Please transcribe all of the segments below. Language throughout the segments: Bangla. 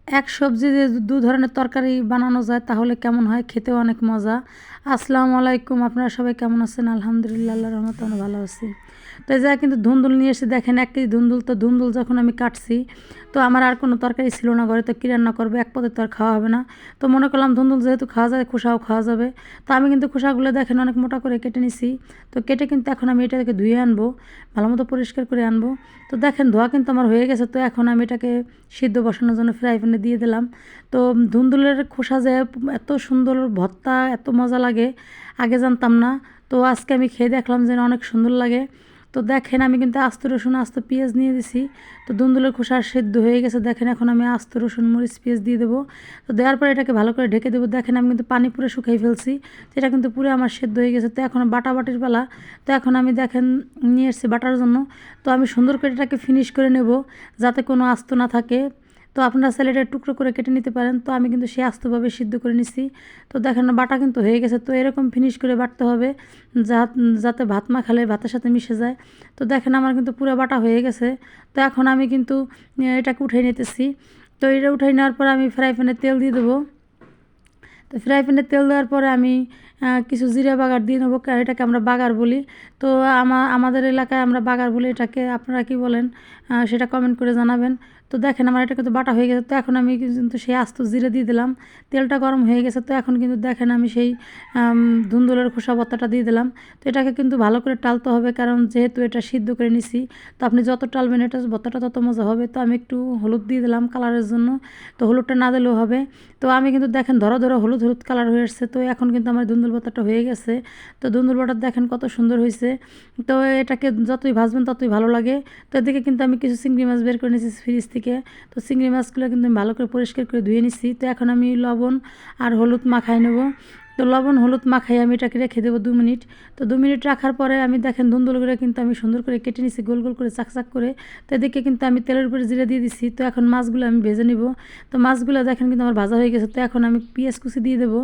এক সবজি দিয়ে দু ধরনের তরকারি বানানো যায় তাহলে কেমন হয়, খেতেও অনেক মজা। আসসালামু আলাইকুম, আপনারা সবাই কেমন আছেন? আলহামদুলিল্লাহ, আল্লাহর রহমতে আমরা ভালো আছি। তো এই জায়গায় কিন্তু ধুন্দুল নিয়ে এসে দেখেন 1 কেজি ধুন্দুল। তো ধুন্দুল যখন আমি কাটছি তো আমার আর কোনো তরকারি ছিল না ঘরে, তো কী রান্না করবো, এক পদের তো আর খাওয়া হবে না। তো মনে করলাম ধুন্দুল যেহেতু খাওয়া যায়, খোসাও খাওয়া যাবে। তো আমি কিন্তু খোসাগুলো দেখেন অনেক মোটা করে কেটে নিছি। তো কেটে কিন্তু এখন আমি এটাকে ধুয়ে আনবো, ভালো মতো পরিষ্কার করে আনবো। তো দেখেন ধোয়া কিন্তু আমার হয়ে গেছে। তো এখন আমি এটাকে সিদ্ধ বসানোর জন্য ফ্রাই প্যানে দিয়ে দিলাম। তো ধুন্দুলের খোসা যে এত সুন্দর ভর্তা, এত মজা লাগে আগে জানতাম না। তো আজকে আমি খেয়ে দেখলাম যে অনেক সুন্দর লাগে। তো দেখেন আমি কিন্তু আস্ত রসুন, আস্ত পেঁয়াজ নিয়ে দিছি। তো ধুন্দুলের খোসা সেদ্ধ হয়ে গেছে। দেখেন এখন আমি আস্ত রসুন, মরিচ, পেঁয়াজ দিয়ে দেবো। তো দেওয়ার পরে এটাকে ভালো করে ঢেকে দেবো। দেখেন আমি কিন্তু পানি পুরো শুকিয়ে ফেলছি। তো এটা কিন্তু পুরো আমার সেদ্ধ হয়ে গেছে। তো এখন বাটাবাটির পালা। তো এখন আমি দেখেন নিয়ে এসেছি বাটার জন্য। তো আমি সুন্দর করে এটাকে ফিনিশ করে নেব যাতে কোনো আস্ত না থাকে। তো আপনারা চাইলে এটা টুকরো করে কেটে নিতে পারেন। তো আমি কিন্তু সেই আস্তভাবে সিদ্ধ করে নিছি। তো দেখেন বাটা কিন্তু হয়ে গেছে। তো এরকম ফিনিশ করে বাটতে হবে যাতে ভাত মাখালে ভাতের সাথে মিশে যায়। তো দেখেন আমার কিন্তু পুরো বাটা হয়ে গেছে। তো এখন আমি কিন্তু এটাকে উঠিয়ে নিতেছি। তো এটা উঠিয়ে নেওয়ার পর আমি ফ্রাই প্যানে তেল দিয়ে দেবো। তো ফ্রাই প্যানে তেল দেওয়ার পরে আমি কিছু জিরা বাগার দিয়ে নেবো, এটাকে আমরা বাগার বলি। তো আমাদের এলাকায় আমরা বাগার বলি এটাকে, আপনারা কি বলেন সেটা কমেন্ট করে জানাবেন। তো দেখেন আমার এটা কিন্তু বাটা হয়ে গেছে। তো এখন আমি কিন্তু সেই আস্ত জিরে দিয়ে দিলাম। তেলটা গরম হয়ে গেছে। তো এখন কিন্তু দেখেন আমি সেই ধুন্দুলের খোসা ভর্তাটা দিয়ে দিলাম। তো এটাকে কিন্তু ভালো করে টালতে হবে, কারণ যেহেতু এটা সিদ্ধ করে নিছি। তো আপনি যত টালবেন এটা ভর্তাটা তত মজা হবে। তো আমি একটু হলুদ দিয়ে দিলাম কালারের জন্য। তো হলুদটা না দিলেও হবে। তো আমি কিন্তু দেখেন ধরো ধরো হলুদ হলুদ কালার হয়ে আসছে। তো এখন কিন্তু আমার ধুন্দুল ভর্তাটা হয়ে গেছে। তো ধুন্দুল ভর্তা দেখেন কত সুন্দর হয়েছে। তো এটাকে যতই ভাজবেন ততই ভালো লাগে। তো এদিকে কিন্তু আমি কিছু চিংড়ি মাছ বের করে নিয়েছি ফ্রিজ থেকে। তো চিংড়ি মাছগুলো কিন্তু আমি ভালো করে পরিষ্কার করে ধুয়ে নিচ্ছি। তো এখন আমি লবণ আর হলুদ মাখাই নেব। তো লবণ হলুদ মাখাই আমি এটাকে রেখে দেবো 2 মিনিট। তো 2 মিনিট রাখার পরে আমি দেখেন ধুন্দুলগুলো কিন্তু আমি সুন্দর করে কেটে নিছি গোল গোল করে চাকচাক করে। তো এদিকে কিন্তু আমি তেলের উপরে জিরে দিয়ে দিচ্ছি। তো এখন মাছগুলো আমি ভেজে নিব। তো মাছগুলো দেখেন কিন্তু আমার ভাজা হয়ে গেছে। তো এখন আমি পেঁয়াজ কুচি দিয়ে দেবো।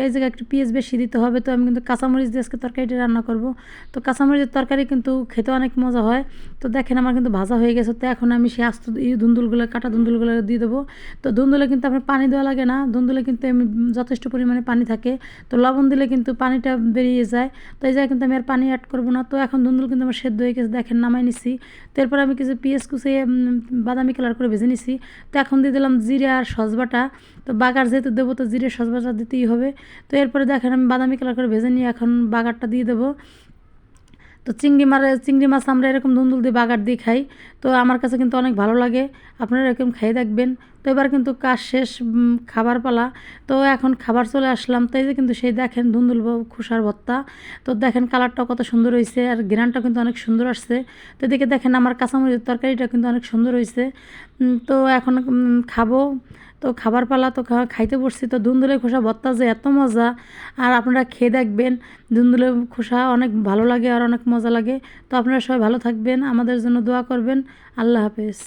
এই জায়গায় একটু পেঁয়াজ বেশি দিতে হবে। তো আমি কিন্তু কাঁচামরিচ দিয়ে আজকে তরকারিটা রান্না করব। তো কাঁচামরিচের তরকারি কিন্তু খেতে অনেক মজা হয়। তো দেখেন আমার কিন্তু ভাজা হয়ে গেছে। তো এখন আমি সেই আস্ত ধুন্দুলগুলো, কাটা ধুন্দুলগুলো দিয়ে দেবো। তো ধুন্দুলে কিন্তু আপনার পানি দেওয়া লাগে না, ধুন্দুলে কিন্তু এমনি যথেষ্ট পরিমাণে পানি থাকে। তো লবণ দিলে কিন্তু পানিটা বেরিয়ে যায়। তো এই জায়গায় কিন্তু আমি আর পানি অ্যাড করবো না। তো এখন ধুন্দুল কিন্তু আমার সেদ্ধ হয়ে গেছে, দেখেন নামাই নিছি। তো এরপর আমি কিছু পেঁয়াজ কুচিয়ে বাদামি কালার করে ভেজে নিছি। তো এখন দিয়ে দিলাম জিরে আর সসবাটা। তো বাগার যেহেতু দেবো তো জিরে সসবাটা দিতেই হবে। তো এরপরে দেখেন আমি বাদামি কালার করে ভেজে নিয়ে এখন বাগারটা দিয়ে দেবো। তো চিংড়ি মাছ আমরা এরকম ধুন্দুল দিয়ে বাগার দিয়ে খাই। তো আমার কাছে কিন্তু অনেক ভালো লাগে, আপনারা এরকম খেয়ে দেখবেন। তো এবার কিন্তু কাজ শেষ, খাবার পালা। তো এখন খাবার চলে আসলাম। তাই যে কিন্তু সেই দেখেন ধুন্দুল খোসার ভর্তা। তো দেখেন কালারটাও কত সুন্দর হয়েছে আর ঘ্রাণটা কিন্তু অনেক সুন্দর আসছে। তো এদিকে দেখেন আমার কাঁচামরিচের তরকারিটা কিন্তু অনেক সুন্দর হয়েছে। তো এখন খাবো। তো খাবার পালা। তো খাইতে বসছি। তো ধুন্দুলের খোসা ভর্তা যে এত মজা, আর আপনারা খেয়ে দেখবেন। ধুন্দুলের খোসা অনেক ভালো লাগে আর অনেক মজা লাগে। তো আপনারা সবাই ভালো থাকবেন, আমাদের জন্য দোয়া করবেন। আল্লাহ হাফেজ।